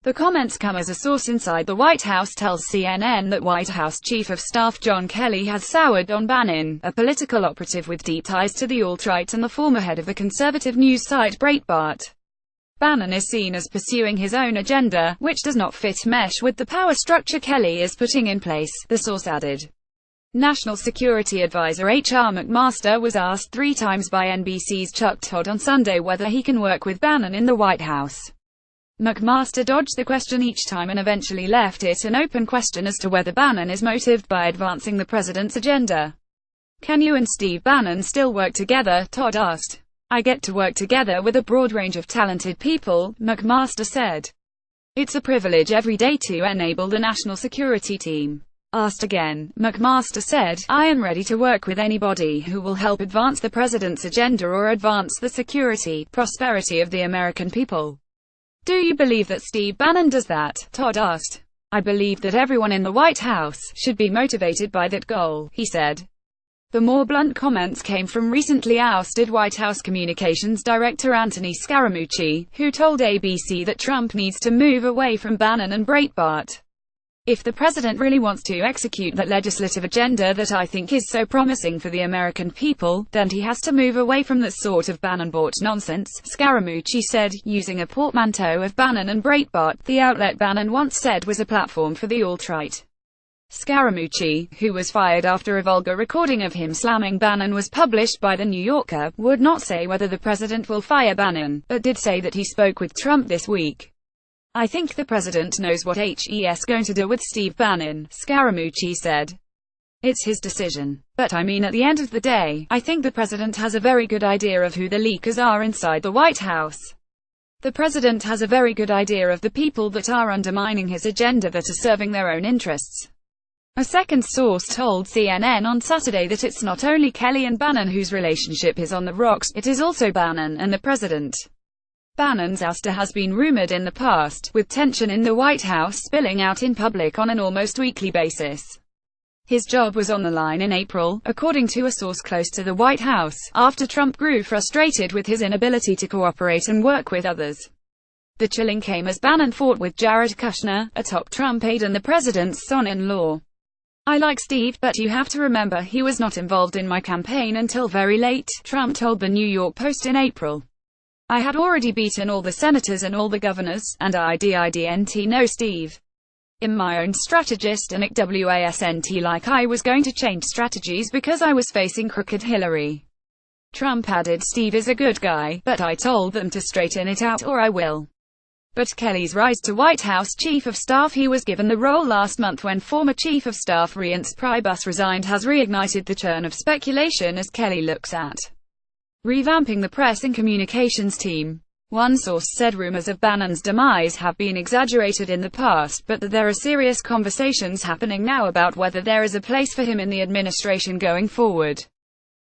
The comments come as a source inside the White House tells CNN that White House Chief of Staff John Kelly has soured on Bannon, a political operative with deep ties to the alt-right and the former head of the conservative news site Breitbart. Bannon is seen as pursuing his own agenda, which does not mesh with the power structure Kelly is putting in place, the source added. National Security Advisor H.R. McMaster was asked 3 times by NBC's Chuck Todd on Sunday whether he can work with Bannon in the White House. McMaster dodged the question each time and eventually left it an open question as to whether Bannon is motivated by advancing the president's agenda. "Can you and Steve Bannon still work together?" Todd asked. "I get to work together with a broad range of talented people," McMaster said. "It's a privilege every day to enable the national security team." Asked again, McMaster said, "I am ready to work with anybody who will help advance the president's agenda or advance the security, prosperity of the American people." "Do you believe that Steve Bannon does that?" Todd asked. "I believe that everyone in the White House should be motivated by that goal," he said. The more blunt comments came from recently ousted White House Communications Director Anthony Scaramucci, who told ABC that Trump needs to move away from Bannon and Breitbart. "If the president really wants to execute that legislative agenda that I think is so promising for the American people, then he has to move away from that sort of Bannon-bought nonsense," Scaramucci said, using a portmanteau of Bannon and Breitbart, the outlet Bannon once said was a platform for the alt-right. Scaramucci, who was fired after a vulgar recording of him slamming Bannon was published by The New Yorker, would not say whether the president will fire Bannon, but did say that he spoke with Trump this week. "I think the president knows what he's going to do with Steve Bannon," Scaramucci said. "It's his decision. But I mean, at the end of the day, I think the president has a very good idea of who the leakers are inside the White House. The president has a very good idea of the people that are undermining his agenda, that are serving their own interests." A second source told CNN on Saturday that it's not only Kelly and Bannon whose relationship is on the rocks, it is also Bannon and the president. Bannon's ouster has been rumored in the past, with tension in the White House spilling out in public on an almost weekly basis. His job was on the line in April, according to a source close to the White House, after Trump grew frustrated with his inability to cooperate and work with others. The chilling came as Bannon fought with Jared Kushner, a top Trump aide and the president's son-in-law. "I like Steve, but you have to remember he was not involved in my campaign until very late," Trump told the New York Post in April. "I had already beaten all the senators and all the governors, and I didn't know Steve. I'm my own strategist and it wasn't like I was going to change strategies because I was facing crooked Hillary." Trump added, "Steve is a good guy, but I told them to straighten it out or I will." But Kelly's rise to White House Chief of Staff, he was given the role last month when former Chief of Staff Reince Priebus resigned, has reignited the churn of speculation as Kelly looks at revamping the press and communications team. One source said rumors of Bannon's demise have been exaggerated in the past, but that there are serious conversations happening now about whether there is a place for him in the administration going forward.